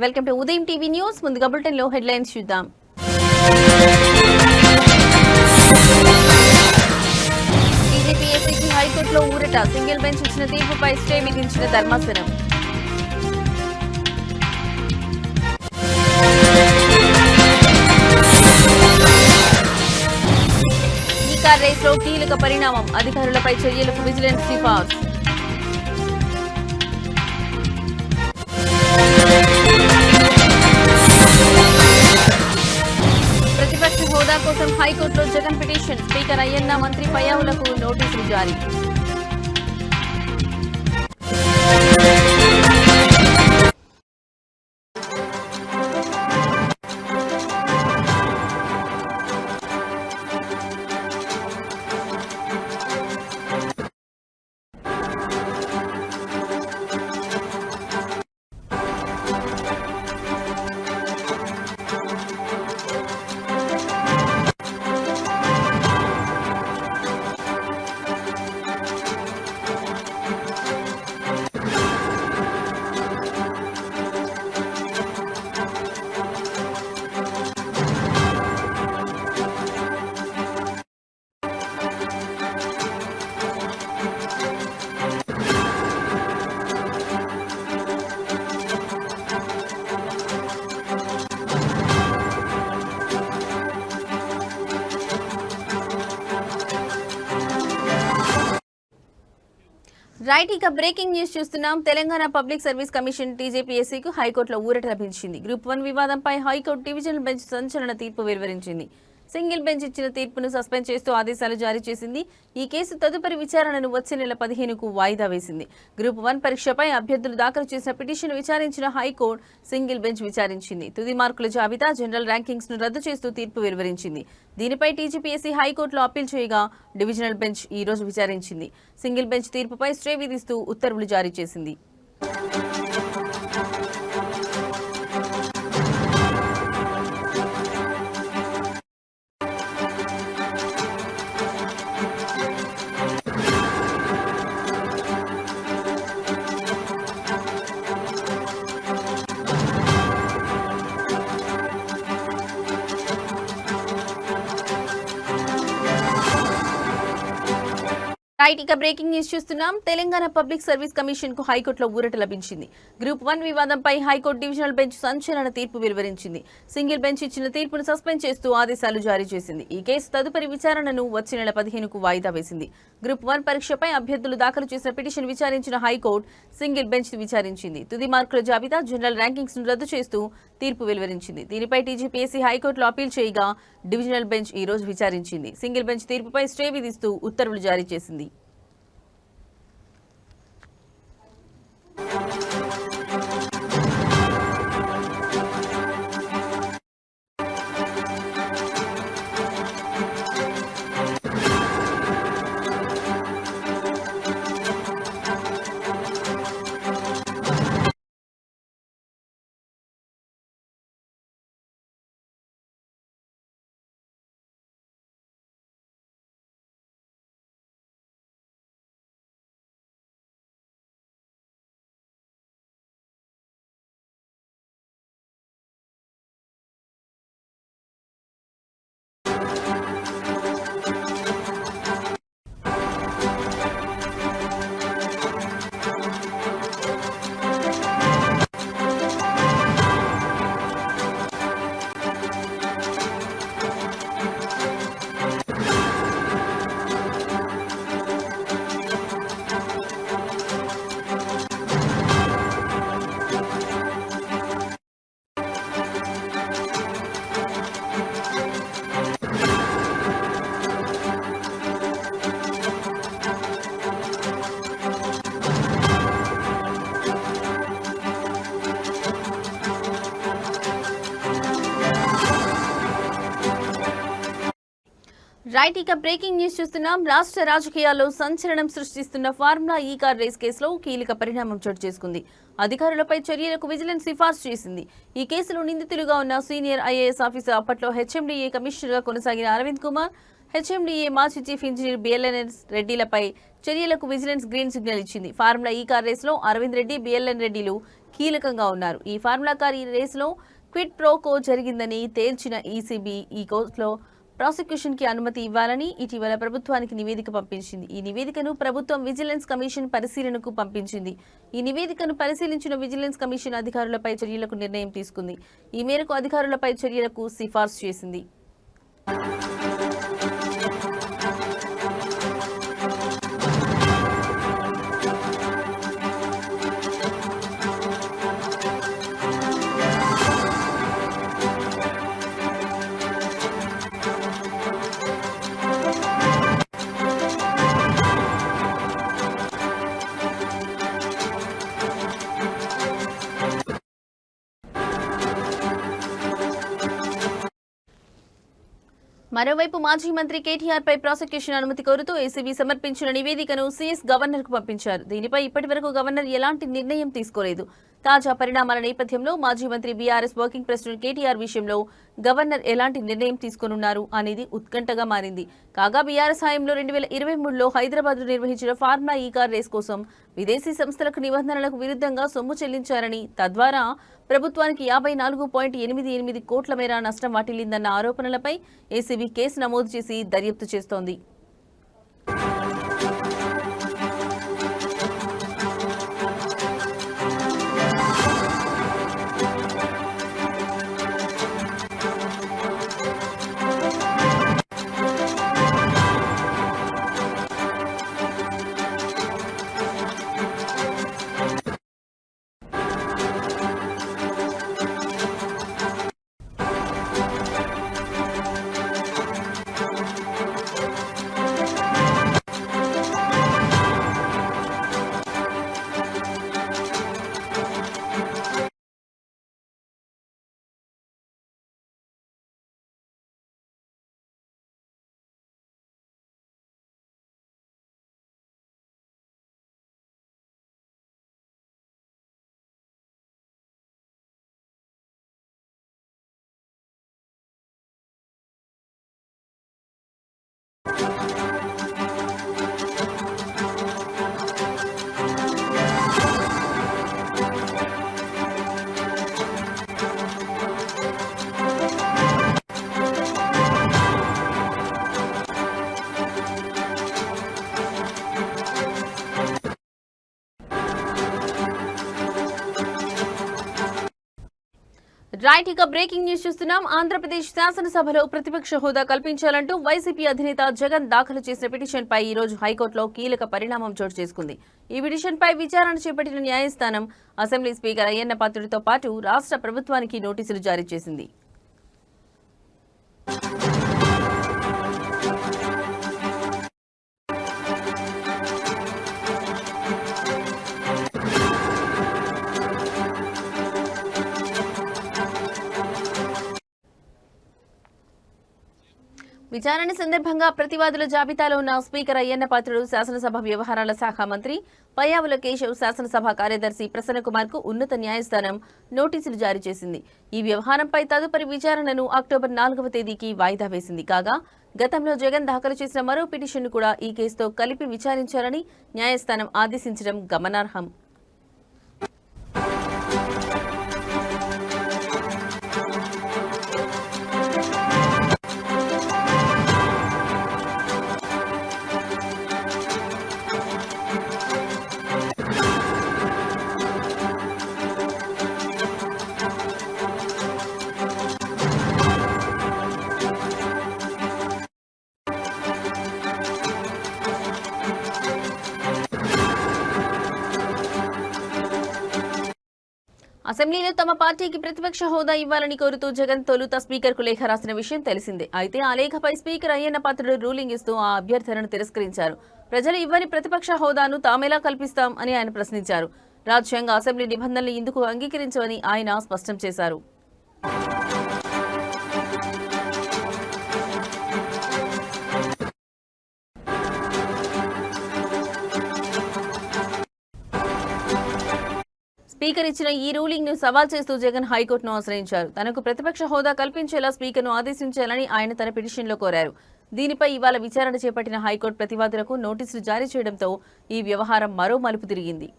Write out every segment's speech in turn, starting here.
Welcome to ఉదయం TV news. ముందుగా bulletin లో హెడ్లైన్స్ చూద్దాం. టీజీపీఎస్సీకి హైకోర్టులో ఊరట. సింగిల్ బెంచ్ ఇచ్చిన తీర్పుపై స్టే విధించిన ధర్మాసనం. ఈ కార్ రేస్ లో కీలక పరిణామం. అధికారులపై చర్యలకు విజిలెన్స్ సిఫార్సు. ప్రతిపక్ష హోదా కోసం హైకోర్టులో జగన్ పిటిషన్. స్పీకర్ అయ్యన్న, మంత్రి పయ్యావులకు నోటీసులు జారీ. రైట్, ఇక బ్రేకింగ్ న్యూస్ చూస్తున్నాం. తెలంగాణ పబ్లిక్ సర్వీస్ కమిషన్ టీజీపీఎస్సీకు హైకోర్టులో ఊరట లభించింది. గ్రూప్ 1 వివాదంపై హైకోర్టు డివిజనల్ బెంచ్ సంచలన తీర్పు వెలువరించింది. సింగిల్ బెంచ్ ఇచ్చిన తీర్పును సస్పెండ్ చేస్తూ ఆదేశాలు జారీ చేసింది. ఈ కేసు తదుపరి విచారణను వచ్చే నెల 15కు వాయిదా వేసింది. గ్రూప్ 1 పరీక్షపై అభ్యర్థులు దాఖలు చేసిన పిటిషన్ విచారించిన హైకోర్టు సింగిల్ బెంచ్ విచారించింది. తుది మార్కుల జాబితా, జనరల్ ర్యాంకింగ్స్ ను రద్దు చేస్తూ తీర్పు వెలువరించింది. దీనిపై టీజీపీఎస్సీ హైకోర్టులో అప్పీల్ చేయగా డివిజనల్ బెంచ్ ఈ రోజు విచారించింది. సింగిల్ బెంచ్ తీర్పుపై స్టే విధిస్తూ ఉత్తర్వులు జారీ చేసింది. రైట్, ఇక బ్రేకింగ్ న్యూస్ చూస్తున్నాం. తెలంగాణ పబ్లిక్ సర్వీస్ కమిషన్ కు హైకోర్టులో ఊరట లభించింది. గ్రూప్ 1 వివాదంపై హైకోర్టు డివిజనల్ బెంచ్ సంచలన తీర్పు వెలువరించింది. సింగిల్ బెంచ్ ఇచ్చిన తీర్పును సస్పెండ్ చేస్తూ ఆదేశాలు జారీ చేసింది. ఈ కేసు తదుపరి విచారణను వచ్చే నెల 15కు వాయిదా వేసింది. గ్రూప్ 1 పరీక్షపై అభ్యర్థులు దాఖలు చేసిన పిటిషన్ విచారించిన హైకోర్టు సింగిల్ బెంచ్ విచారించింది. తుది మార్కుల జాబితా, జనరల్ ర్యాంకింగ్స్ ను రద్దు చేస్తూ తీర్పు వెలువరించింది. దీనిపై టీజీపీఎస్సీ హైకోర్టులో అప్పీల్ చేయగా డివిజనల్ బెంచ్ ఈ రోజు విచారించింది. సింగిల్ బెంచ్ తీర్పుపై స్టే విధిస్తూ ఉత్తర్వులు జారీ చేసింది. రైట్, ఇక బ్రేకింగ్ న్యూస్ చూస్తున్నాం. రాష్ట్ర రాజకీయాల్లో సంచలనం సృష్టిస్తున్న ఫార్ములా ఈ కార్ రేస్ కేసులో కీలక పరిణామం చోటు చేసుకుంది. అధికారులపై చర్యలకు విజిలెన్స్ సిఫార్సు చేసింది. ఈ కేసులో నిందితులుగా ఉన్న సీనియర్ ఐఏఎస్ ఆఫీసర్, అప్పట్లో హెచ్ఎండిఏ కమిషనర్గా కొనసాగిన అరవింద్ కుమార్, హెచ్ఎండిఏ మాజీ చీఫ్ ఇంజనీర్ బిఎల్ఎన్ రెడ్డిలపై చర్యలకు విజిలెన్స్ గ్రీన్ సిగ్నల్ ఇచ్చింది. ఫార్ములా ఈ కార్ రేసులో అరవింద్ రెడ్డి, బిఎల్ఎన్ రెడ్డిలు కీలకంగా ఉన్నారు. ఈ ఫార్ములా కార్ ఈ రేసులో క్విడ్ ప్రోకో జరిగిందని తేల్చిన ఈసీబీ ఈ కేసులో ప్రాసిక్యూషన్ కి అనుమతి ఇవ్వాలని ఇటీవల ప్రభుత్వానికి నివేదిక పంపించింది. ఈ నివేదికను ప్రభుత్వం విజిలెన్స్ కమిషన్ పరిశీలనకు పంపించింది. ఈ నివేదికను పరిశీలించిన విజిలెన్స్ కమిషన్ అధికారులపై చర్యలకు నిర్ణయం తీసుకుంది. ఈ మేరకు అధికారులపై చర్యలకు సిఫార్సు చేసింది. మరోవైపు మాజీ మంత్రి కేటీఆర్ పై ప్రాసిక్యూషన్ అనుమతి కోరుతూ ఏసీబీ సమర్పించిన నివేదికను సీఎస్ గవర్నర్ కు పంపించారు. దీనిపై ఇప్పటివరకు గవర్నర్ ఎలాంటి నిర్ణయం తీసుకోలేదు. తాజా పరిణామాల నేపథ్యంలో మాజీ మంత్రి బీఆర్ఎస్ వర్కింగ్ ప్రెసిడెంట్ కేటీఆర్ విషయంలో గవర్నర్ ఎలాంటి నిర్ణయం తీసుకోనున్నారు అనేది ఉత్కంఠగా మారింది. కాగా బీఆర్ఎస్ హయాంలో 2023లో హైదరాబాద్ లో నిర్వహించిన ఫార్ములా ఈ కార్ రేస్ కోసం విదేశీ సంస్థలకు నిబంధనలకు విరుద్ధంగా సొమ్ము చెల్లించారని, తద్వారా ప్రభుత్వానికి 54.88 కోట్ల మేర నష్టం వాటిల్లిందన్న ఆరోపణలపై ఏసీబీ కేసు నమోదు చేసి దర్యాప్తు చేస్తోంది. రైట్, ఇక బ్రేకింగ్ న్యూస్ చూస్తున్నాం. ఆంధ్రప్రదేశ్ శాసనసభలో ప్రతిపక్ష హోదా కల్పించాలంటూ వైసీపీ అధినేత జగన్ దాఖలు చేసిన పిటిషన్ పై ఈ రోజు హైకోర్టులో కీలక పరిణామం చోటు చేసుకుంది. ఈ పిటిషన్ పై విచారణ చేపట్టిన న్యాయస్థానం అసెంబ్లీ స్పీకర్ అయ్యన్న పాత్రుడితో పాటు రాష్ట్ర ప్రభుత్వానికి నోటీసులు జారీ చేసింది. విచారణ సందర్భంగా ప్రతివాదుల జాబితాలో ఉన్న స్పీకర్ అయ్యన్న పాత్రుడు, శాసనసభ వ్యవహారాల శాఖ మంత్రి పయ్యావుల కేశవ్, శాసనసభ కార్యదర్శి ప్రసన్న కుమార్ కు ఉన్నత న్యాయస్థానం నోటీసులు జారీ చేసింది. ఈ వ్యవహారంపై తదుపరి విచారణను అక్టోబర్ 4వ తేదీకి వాయిదా వేసింది. కాగా గతంలో జగన్ దాఖలు చేసిన మరో పిటిషన్ను కూడా ఈ కేసుతో కలిపి విచారించాలని న్యాయస్థానం ఆదేశించడం గమనార్హం. అసెంబ్లీలో తమ పార్టీకి ప్రతిపక్ష హోదా ఇవ్వాలని కోరుతూ జగన్ తొలుత స్పీకర్కు లేఖ రాసిన విషయం తెలిసిందే. అయితే ఆ లేఖపై స్పీకర్ అయ్యన్న పాత్రుడు రూలింగ్ ఇస్తూ ఆ అభ్యర్థనను తిరస్కరించారు. ప్రజలు ఇవ్వని ప్రతిపక్ష హోదాను తామెలా కల్పిస్తాం అని ఆయన ప్రశ్నించారు. రాజ్యాంగ అసెంబ్లీ నిబంధనలు ఇందుకు అంగీకరించవని ఆయన స్పష్టం చేశారు. స్పీకర్ ఇచ్చిన ఈ రూలింగ్ ను సవాల్ చేస్తూ జగన్ హైకోర్టును ఆశ్రయించారు. తనకు ప్రతిపక్ష హోదా కల్పించేలా స్పీకర్ను ఆదేశించాలని ఆయన తన పిటిషన్లో కోరారు. దీనిపై ఇవాళ విచారణ చేపట్టిన హైకోర్టు ప్రతివాదులకు నోటీసులు జారీ చేయడంతో ఈ వ్యవహారం మరో మలుపు తిరిగింది.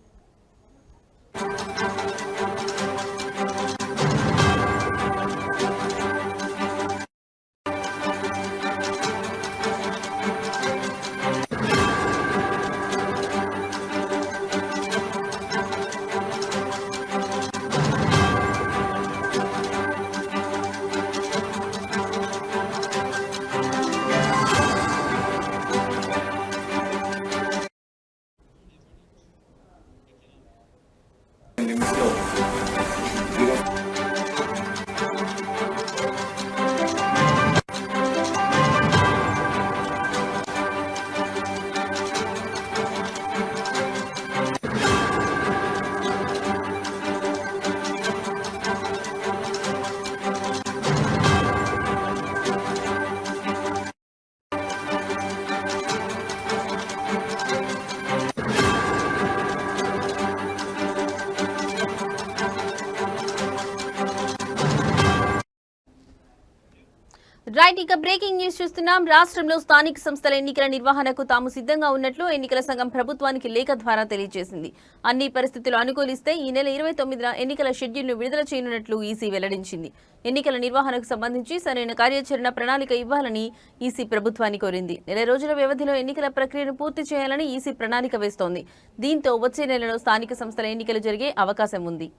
రైట్, ఇక బ్రేకింగ్ న్యూస్ చూస్తున్నాం. రాష్ట్రంలో స్థానిక సంస్థల ఎన్నికల నిర్వహణకు తాము సిద్ధంగా ఉన్నట్లు ఎన్నికల సంఘం ప్రభుత్వానికి లేఖ ద్వారా తెలియజేసింది. అన్ని పరిస్థితులు అనుకూలిస్తే ఈ నెల 29న ఎన్నికల షెడ్యూల్ను విడుదల చేయనున్నట్లు ఈసీ వెల్లడించింది. ఎన్నికల నిర్వహణకు సంబంధించి సరైన కార్యాచరణ ప్రణాళిక ఇవ్వాలని ఈసీ ప్రభుత్వాన్ని కోరింది. నెల రోజుల వ్యవధిలో ఎన్నికల ప్రక్రియను పూర్తి చేయాలని ఈసీ ప్రణాళిక వేస్తోంది. దీంతో వచ్చే నెలలో స్థానిక సంస్థల ఎన్నికలు జరిగే అవకాశం ఉంది.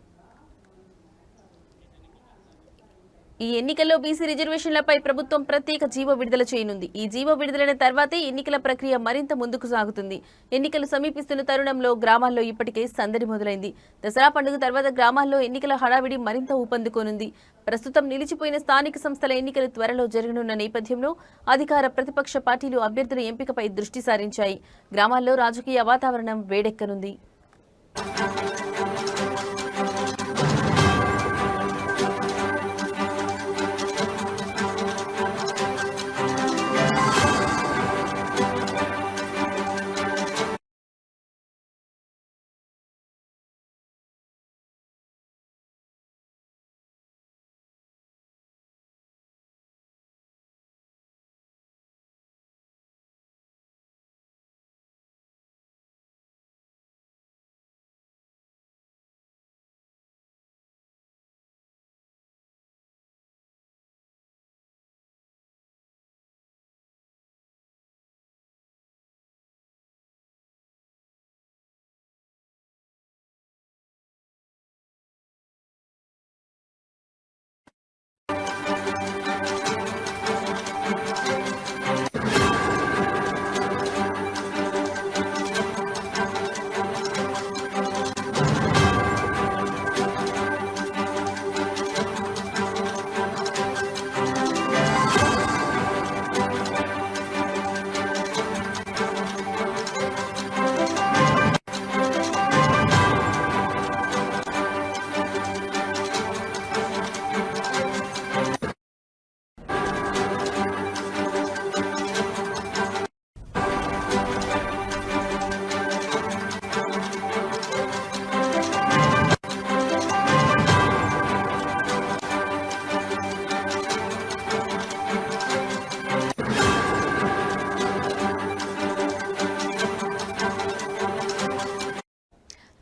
ఈ ఎన్నికల్లో బీసీ రిజర్వేషన్లపై ప్రభుత్వం ప్రత్యేక జీవో విడుదల చేయనుంది. ఈ జీవో విడుదలైన తర్వాతే ఎన్నికల ప్రక్రియ మరింత ముందుకు సాగుతుంది. ఎన్నికలు సమీపిస్తున్న తరుణంలో గ్రామాల్లో ఇప్పటికే సందడి మొదలైంది. దసరా పండుగ తర్వాత గ్రామాల్లో ఎన్నికల హడావిడి మరింత ఊపందుకోనుంది. ప్రస్తుతం నిలిచిపోయిన స్థానిక సంస్థల ఎన్నికలు త్వరలో జరగనున్న నేపథ్యంలో అధికార ప్రతిపక్ష పార్టీలు అభ్యర్థుల ఎంపికపై దృష్టి సారించాయి. గ్రామాల్లో రాజకీయ వాతావరణం వేడెక్కనుంది.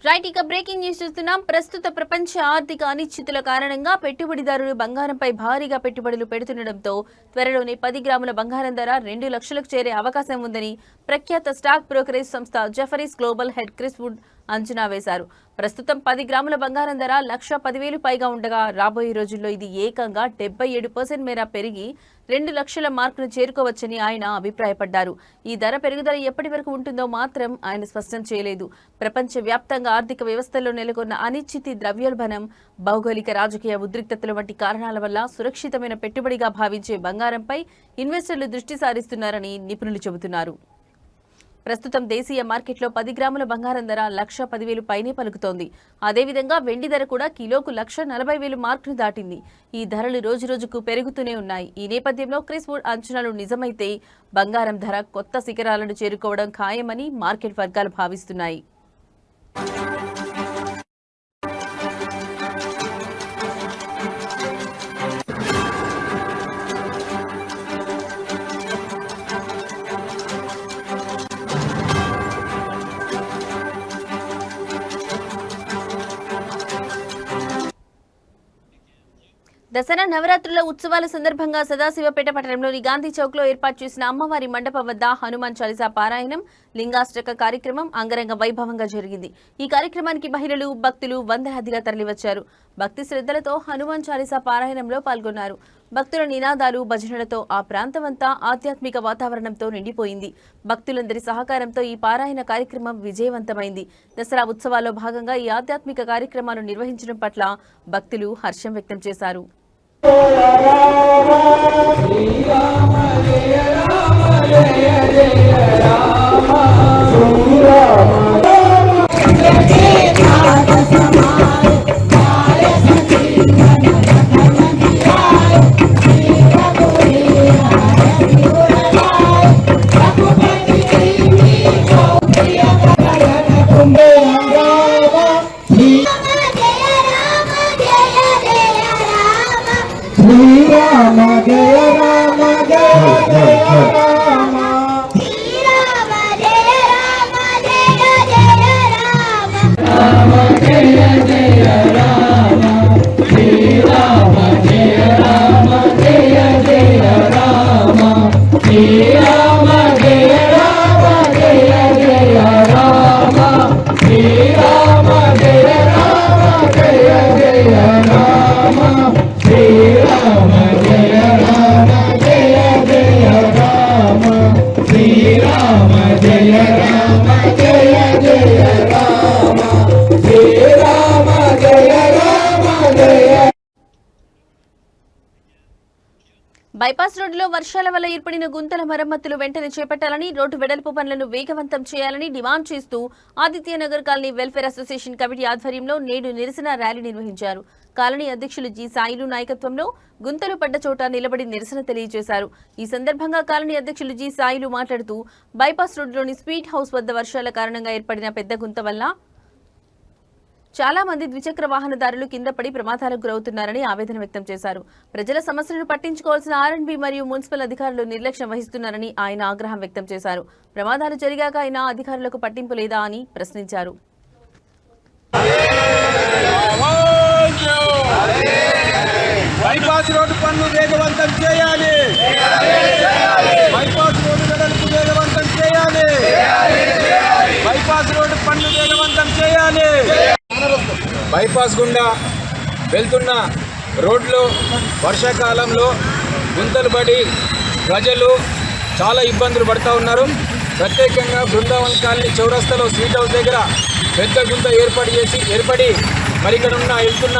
రైట్, ఇక బ్రేకింగ్ న్యూస్ చూస్తున్నాం. ప్రస్తుత ప్రపంచ ఆర్థిక అనిశ్చితుల కారణంగా పెట్టుబడిదారులు బంగారంపై భారీగా పెట్టుబడులు పెడుతుండటంతో త్వరలోనే 10 గ్రాముల బంగారం ధర 2 లక్షలకు చేరే అవకాశం ఉందని ప్రఖ్యాత స్టాక్ బ్రోకరేజ్ సంస్థ Jefferies global head Chris Wood అంచనా వేశారు. ప్రస్తుతం 10 గ్రాముల బంగారం ధర 1,10,000 పైగా ఉండగా రాబోయే రోజుల్లో ఇది ఏకంగా 77% మేర పెరిగి 2 లక్షల మార్కును చేరుకోవచ్చని ఆయన అభిప్రాయపడ్డారు. ఈ ధర పెరుగుదల ఎప్పటి వరకు ఉంటుందో మాత్రం ఆయన స్పష్టం చేయలేదు. ప్రపంచవ్యాప్తంగా ఆర్థిక వ్యవస్థలో నెలకొన్న అనిశ్చితి, ద్రవ్యోల్బణం, భౌగోళిక రాజకీయ ఉద్రిక్తతలు వంటి కారణాల వల్ల సురక్షితమైన పెట్టుబడిగా భావించే బంగారంపై ఇన్వెస్టర్లు దృష్టి సారిస్తున్నారని నిపుణులు చెబుతున్నారు. ప్రస్తుతం దేశీయ మార్కెట్లో 10 గ్రాముల బంగారం ధర 1,10,000 పైనే పలుకుతోంది. అదేవిధంగా వెండి ధర కూడా కిలోకు 1,40,000 మార్కును దాటింది. ఈ ధరలు రోజురోజుకు పెరుగుతూనే ఉన్నాయి. ఈ నేపథ్యంలో క్రిస్ వుడ్ అంచనాలు నిజమైతే బంగారం ధర కొత్త శిఖరాలను చేరుకోవడం ఖాయమని మార్కెట్ వర్గాలు భావిస్తున్నాయి. దసరా నవరాత్రుల ఉత్సవాల సందర్భంగా సదాశివపేట పట్టణంలోని గాంధీ చౌక్ లో ఏర్పాటు చేసిన అమ్మవారి మండపం వద్ద హనుమాన్ చాలీసా పారాయణం, లింగాష్టక కార్యక్రమం అంగరంగ వైభవంగా జరిగింది. ఈ కార్యక్రమానికి మహిళలు, భక్తులు వందలాదిగా తరలివచ్చారు. భక్తి శ్రద్ధలతో హనుమాన్ చాలీసా పారాయణంలో పాల్గొన్నారు. భక్తుల నినాదాలు, భజనలతో ఆ ప్రాంతమంతా ఆధ్యాత్మిక వాతావరణంతో నిండిపోయింది. భక్తులందరి సహకారంతో ఈ పారాయణ కార్యక్రమం విజయవంతమైంది. దసరా ఉత్సవాల్లో భాగంగా ఈ ఆధ్యాత్మిక కార్యక్రమాలు నిర్వహించడం పట్ల భక్తులు హర్షం వ్యక్తం చేశారు. బైపాస్ రోడ్డులో వర్షాల వల్ల ఏర్పడిన గుంతల మరమ్మతులు వెంటనే చేపట్టాలని, రోడ్డు వెడల్పు పనులను వేగవంతం చేయాలని డిమాండ్ చేస్తూ Adityanagar colony welfare association committee ఆధ్వర్యంలో నేడు నిరసన ర్యాలీ నిర్వహించారు. కాలనీ అధ్యక్షులు జి సాయిలు నాయకత్వంలో గుంతలు పడ్డ చోట నిలబడి నిరసన తెలియజేశారు. ఈ సందర్భంగా కాలనీ అధ్యక్షులు జి సాయిలు మాట్లాడుతూ బైపాస్ రోడ్డులోని స్వీట్ హౌస్ వద్ద వర్షాల కారణంగా ఏర్పడిన పెద్ద గుంత వల్ల చాలా మంది ద్విచక్ర వాహనదారులు కింద పడి ప్రమాదాలకు గురవుతున్నారని ఆవేదన వ్యక్తం చేశారు. ప్రజల సమస్యలను పట్టించుకోవాల్సిన ఆర్ఎండ్బి మరియు మున్సిపల్ అధికారులు నిర్లక్ష్యం వహిస్తున్నారని ఆయన ఆగ్రహం వ్యక్తం చేశారు. ప్రమాదాలు జరిగాక అయినా అధికారులకు పట్టింపు లేదా అని ప్రశ్నించారు. బైపాస్ రోడ్డు పనులు వేగవంతం చేయాలి. బైపాస్ రోడ్డు వెడల్పు వేగవంతం చేయాలి. బైపాస్ రోడ్డు పనులు వేగవంతం చేయాలి. బైపాస్ గుండా వెళ్తున్న రోడ్లు వర్షాకాలంలో గుంతలు పడి ప్రజలు చాలా ఇబ్బందులు పడుతూ ఉన్నారు. ప్రత్యేకంగా బృందావన్ కాలనీ చౌరస్తాలో స్వీట్ హౌస్ దగ్గర పెద్ద గుంత ఏర్పడి మరి ఇక్కడ వెళ్తున్న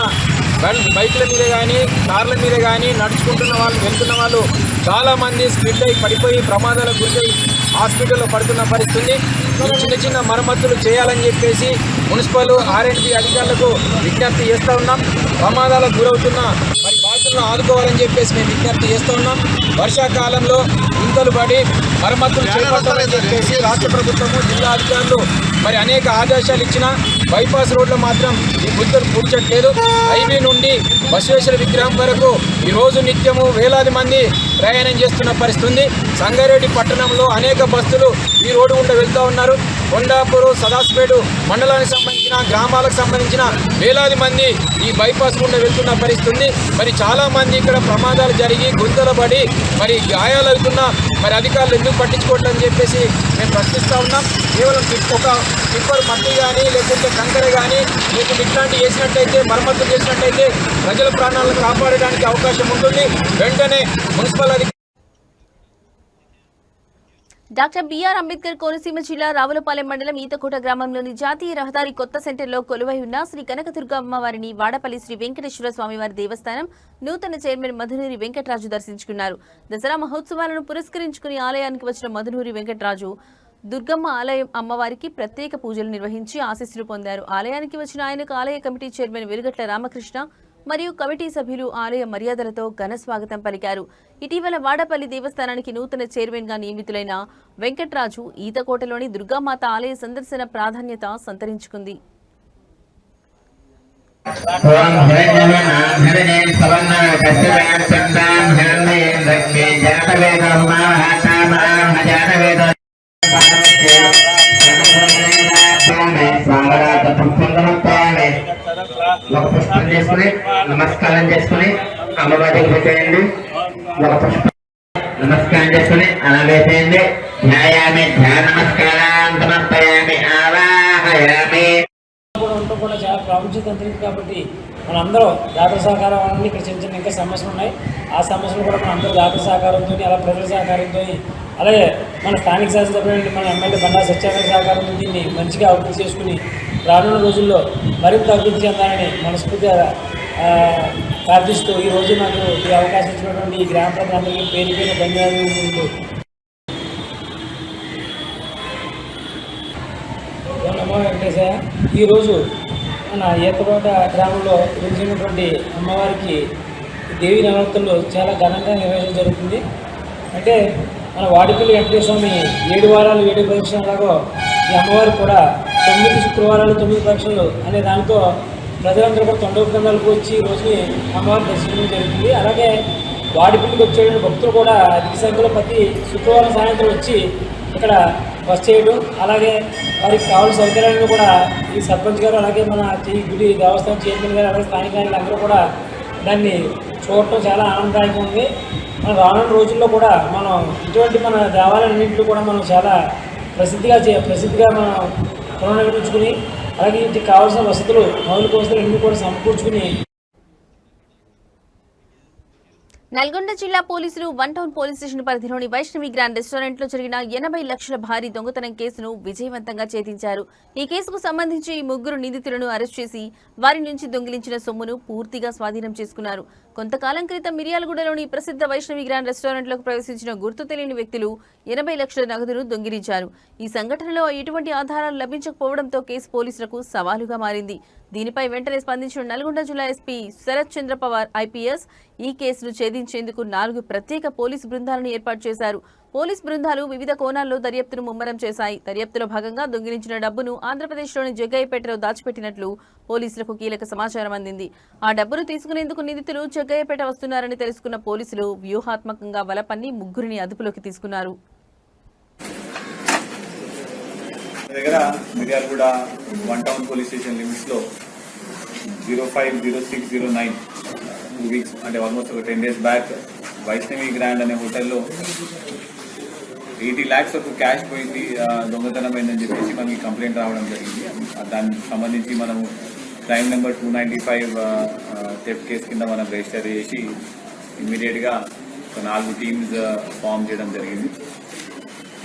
బైక్ల మీద కానీ కార్ల మీద కానీ వెళ్తున్న వాళ్ళు చాలామంది స్కిడ్ అయి పడిపోయి ప్రమాదాలకు గురై హాస్పిటల్లో పడుతున్న పరిస్థితి. చిన్న చిన్న మరమ్మతులు చేయాలని చెప్పేసి మున్సిపల్ ఆర్ఎండ్బి అధికారులకు విజ్ఞప్తి చేస్తూ ఉన్నాం. ప్రమాదాలకు గురవుతున్న మరి బాధితులను ఆదుకోవాలని చెప్పేసి మేము విజ్ఞప్తి చేస్తూ ఉన్నాం. వర్షాకాలంలో గుంతలు పడి మరమ్మతులు చేపట్టాలని చెప్పేసి రాష్ట్ర ప్రభుత్వము, జిల్లా అధికారులు మరి అనేక ఆదేశాలు ఇచ్చినా బైపాస్ రోడ్లో మాత్రం ఈ గుంతలు పూడ్చట్లేదు. హైవే నుండి బసవేశ్వర విగ్రహం వరకు ఈరోజు నిత్యము వేలాది మంది ప్రయాణం చేస్తున్న పరిస్థితి. సంగారెడ్డి పట్టణంలో అనేక బస్సులు ఈ రోడ్డు గుండా వెళ్తూ ఉన్నారు. కొండాపూరు, సదాస్పేట మండలానికి సంబంధించిన గ్రామాలకు సంబంధించిన వేలాది మంది ఈ బైపాస్ గుండా వెళ్తున్న పరిస్థితి. మరి చాలా మంది ఇక్కడ ప్రమాదాలు జరిగి గుంతలు పడి మరి గాయాలు అవుతున్నా మరి అధికారులు ఎందుకు పట్టించుకోవట్లని చెప్పేసి మేము ప్రశ్నిస్తూ ఉన్నాం. కేవలం ఒక టిప్పర్ మట్టి కానీ లేకుంటే కంకర కానీ మీకు ఇట్లాంటివి చేసినట్టయితే, మరమ్మతులు చేసినట్టయితే ప్రజల ప్రాణాలను కాపాడడానికి అవకాశం ఉంటుంది. వెంటనే municipal doctor B R Ambedkar Konaseema జిల్లా రావులపాలెం మండలం ఈతకోట గ్రామంలోని జాతీయ రహదారి కొత్త సెంటర్లో కొలువై ఉన్న శ్రీ కనకదుర్గ అమ్మవారిని వాడపల్లి శ్రీ వెంకటేశ్వర స్వామివారి దేవస్థానం నూతన చైర్మన్ మధునూరి వెంకటరాజు దర్శించుకున్నారు. దసరా మహోత్సవాలను పురస్కరించుకుని ఆలయానికి వచ్చిన మధునూరి వెంకటరాజు దుర్గమ్మ ఆలయం అమ్మవారికి ప్రత్యేక పూజలు నిర్వహించి ఆశీస్సులు పొందారు. ఆలయానికి వచ్చిన ఆయనకు ఆలయ కమిటీ చైర్మన్ వెలుగట్ల రామకృష్ణ మరియు కమిటీ సభ్యులు ఆలయ మర్యాదలతో ఘన స్వాగతం పలికారు. ఇటీవల వాడపల్లి దేవస్థానానికి నూతన చైర్మన్ గా నియమితులైన వెంకటరాజు ఈతకోటలోని దుర్గామాత ఆలయ సందర్శన ప్రాధాన్యత సంతరించుకుంది. ఒక పుష్పం చేసుకుని నమస్కారం చేసుకుని అమ్మవారికి పెట్టేయండి. ఒక పుష్ప నమస్కారం చేసుకుని అలా వేసేయండి. ధ్యాయామి ధ్యాన నమస్కారం సమర్పయామి ఆవాహయామి. ఉండటం కూడా చాలా ప్రాముఖ్యత అంతరింది కాబట్టి మనందరం దాతల సహకారం అన్నీ ఇక్కడ చిన్న చిన్న ఇంకా సమస్యలు ఉన్నాయి. ఆ సమస్యలు కూడా మన అందరూ దాతల సహకారంతో అలా ప్రజల సహకారంతో అలాగే మన స్థానిక శాసనసభ్యులు మన ఎమ్మెల్యే బండా సత్యాగ్రహ సహకారంతో దీన్ని మంచిగా అభివృద్ధి చేసుకుని రానున్న రోజుల్లో మరింత అభివృద్ధి చెందాలని మనస్ఫూర్తిగా ప్రార్థిస్తూ ఈ రోజు నాకు ఈ అవకాశం ఇచ్చినటువంటి ఈ గ్రామ ప్రజలందరికీ పేరు పేరు ధన్యవాదాలు. నమో వెంకటేశయ్య. ఈరోజు మన ఈతకోట గ్రామంలో వెలిసినటువంటి అమ్మవారికి దేవీ నవరాత్రులు చాలా ఘనంగా నిర్వహించడం జరుగుతుంది. అంటే మన వాడిపల్లి వెంకటేశ్వర స్వామి 7 వారాలు 7 పరీక్షలాగో ఈ అమ్మవారికి కూడా 9 శుక్రవారాలు 9 పరీక్షలు అనే దాంతో ప్రజలందరూ కూడా తొండోపందాలకు వచ్చి ఈ రోజుని అమ్మవారిని దర్శించడం జరుగుతుంది. అలాగే వాడిపల్లికి వచ్చే భక్తులు కూడా అధిక సంఖ్యలో ప్రతి శుక్రవారం సాయంత్రం వచ్చి ఇక్కడ బస్ చేయడం, అలాగే వారికి కావాల్సిన సౌకర్యాలను కూడా ఈ సర్పంచ్ గారు అలాగే మన ఈ గుడి దేవస్థానం చైర్మన్ గారు అలాగే స్థానిక నాయకులు అందరూ కూడా దాన్ని చూడటం చాలా ఆనందదాయకంగా ఉంది. మన రానున్న రోజుల్లో కూడా మనం ఇటువంటి మన దేవాలయాలన్నింటిలో కూడా మనం చాలా ప్రసిద్ధిగా మనం పునర్నిర్మించుకుని అలాగే ఇంటికి కావాల్సిన వసతులు మౌలిక వసతులు అన్నీ కూడా సమకూర్చుకుని. నల్గొండ జిల్లా పోలీసులు 1 టౌన్ పోలీస్ స్టేషన్ పరిధిలోని వైష్ణవి గ్రాండ్ రెస్టారెంట్ లో జరిగిన 80 లక్షల భారీ దొంగతనం కేసును విజయవంతంగా ఛేదించారు. ఈ కేసుకు సంబంధించి 3 నిందితులను అరెస్ట్ చేసి వారి నుంచి దొంగిలించిన సొమ్మును పూర్తిగా స్వాధీనం చేసుకున్నారు. కొంతకాలం క్రితం మిర్యాలగూడలోని ప్రసిద్ధ వైష్ణవి గ్రాండ్ రెస్టారెంట్ లోకి ప్రవేశించిన గుర్తు తెలియని వ్యక్తులు 80 లక్షల నగదును దొంగిలించారు. ఈ సంఘటనలో ఎటువంటి ఆధారాలు లభించకపోవడంతో కేసు పోలీసులకు సవాలుగా మారింది. దీనిపై వెంటనే స్పందించిన నల్గొండ జిల్లా ఎస్పీ శరత్ చంద్ర పవార్ ఐపీఎస్ ఈ కేసును ఛేదించేందుకు 4 ప్రత్యేక పోలీసు బృందాలను ఏర్పాటు చేశారు. పోలీసు బృందాలు వివిధ కోణాల్లో దర్యాప్తును ముమ్మరం చేశాయి. దర్యాప్తులో భాగంగా దొంగిలించిన డబ్బును ఆంధ్రప్రదేశ్లోని జగ్గయ్యపేటలో దాచిపెట్టినట్లు పోలీసులకు కీలక సమాచారం అందింది. ఆ డబ్బును తీసుకునేందుకు నిందితులు జగ్గయ్యపేట వస్తున్నారని తెలుసుకున్న పోలీసులు వ్యూహాత్మకంగా వలపన్ని 3 అదుపులోకి తీసుకున్నారు. దగ్గర Miryalaguda 1 town police station limits లో 050609 2 వీక్స్ అంటే ఆల్మోస్ట్ ఒక 10 days బ్యాక్ వైష్ణవి గ్రాండ్ అనే హోటల్లో 80 lakhs వరకు క్యాష్ పోయింది, దొంగతనం అయిందని చెప్పేసి మనకి కంప్లైంట్ రావడం జరిగింది. దానికి సంబంధించి మనము క్రైమ్ నెంబర్ 295 థెఫ్ట్ కేసు కింద మనం రిజిస్టర్ చేసి ఇమ్మీడియట్గా 4 టీమ్స్ ఫామ్ చేయడం జరిగింది.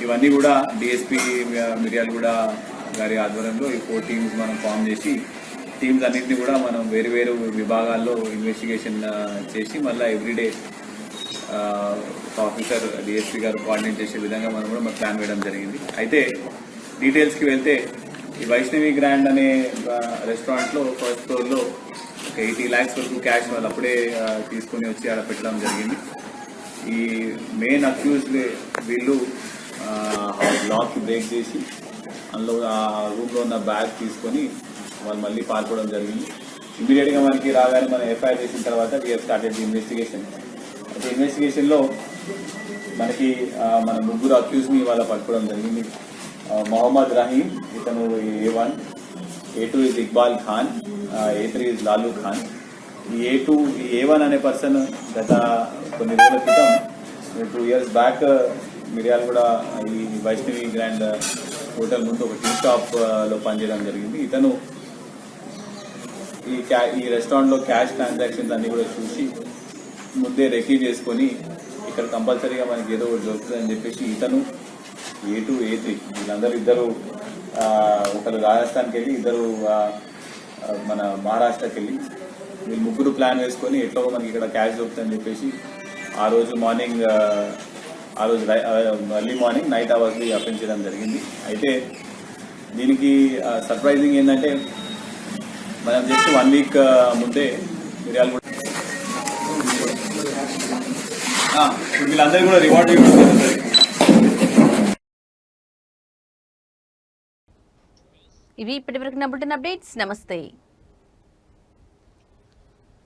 ఇవన్నీ కూడా డిఎస్పీ మిర్యాలగూడ గారి ఆధ్వర్యంలో ఈ 4 టీమ్స్ మనం ఫామ్ చేసి టీమ్స్ అన్నింటినీ కూడా మనం వేరు విభాగాల్లో ఇన్వెస్టిగేషన్ చేసి మళ్ళీ ఎవ్రీడే ఆఫీసర్ డిఎస్పీ గారు కోఆర్డినేట్ చేసే విధంగా మనం కూడా మన ప్లాన్ వేయడం జరిగింది. అయితే డీటెయిల్స్కి వెళ్తే ఈ వైష్ణవి గ్రాండ్ అనే రెస్టారెంట్లో ఫస్ట్ ఫ్లోర్లో ఒక 80 lakhs వరకు క్యాష్ వాళ్ళు అప్పుడే తీసుకుని వచ్చి అక్కడ పెట్టడం జరిగింది. ఈ మెయిన్ అక్యూజ్డ్ వీళ్ళు లాక్ బ్రేక్ చేసి అందులో ఆ రూమ్లో ఉన్న బ్యాగ్ తీసుకొని వాళ్ళు మళ్ళీ పాల్పోవడం జరిగింది. ఇమీడియట్గా మనకి రాగానే మనం ఎఫ్ఐఆర్ చేసిన తర్వాత వీఆర్ స్టార్టెడ్ ది ఇన్వెస్టిగేషన్. అయితే ఇన్వెస్టిగేషన్లో మనకి మన 3 అక్యూజ్ని వాళ్ళ పట్టుకోవడం జరిగింది. మొహమ్మద్ రహీం, ఇతను A1, A2 is Iqbal Khan, A3 is Lalu Khan. ఈ A1 అనే పర్సన్ గత కొన్ని రోజుల క్రితం 2 years బ్యాక్ మిర్యాలగూడ ఈ వైష్ణవి గ్రాండ్ హోటల్ ముందు ఒక టీ షాప్లో పనిచేయడం జరిగింది. ఇతను ఈ రెస్టారెంట్లో క్యాష్ ట్రాన్సాక్షన్స్ అన్ని కూడా చూసి ముందే రెకీ చేసుకొని ఇక్కడ కంపల్సరీగా మనకి ఏదో ఒకటి దొరుకుతుందని చెప్పేసి ఇతను A2, A3 వీళ్ళందరూ ఇద్దరు ఒకరు రాజస్థాన్కి వెళ్ళి ఇద్దరు మన మహారాష్ట్రకి వెళ్ళి వీళ్ళు 3 ప్లాన్ వేసుకొని ఎట్లో మనకి ఇక్కడ క్యాష్ దొరుకుతుందని చెప్పేసి ఆ రోజు ఎర్లీ మార్నింగ్ నైట్ అవర్స్ని అప్పించడం జరిగింది. అయితే దీనికి సర్ప్రైజింగ్ ఏంటంటే మనం జస్ట్ 1 week ముందే మిర్యాలగూడ వీళ్ళందరూ కూడా రివార్డ్ ఇవ్వడం జరుగుతుంది. ఇవి ఇప్పటివరకు నా బులెటిన్ అప్డేట్స్. నమస్తే.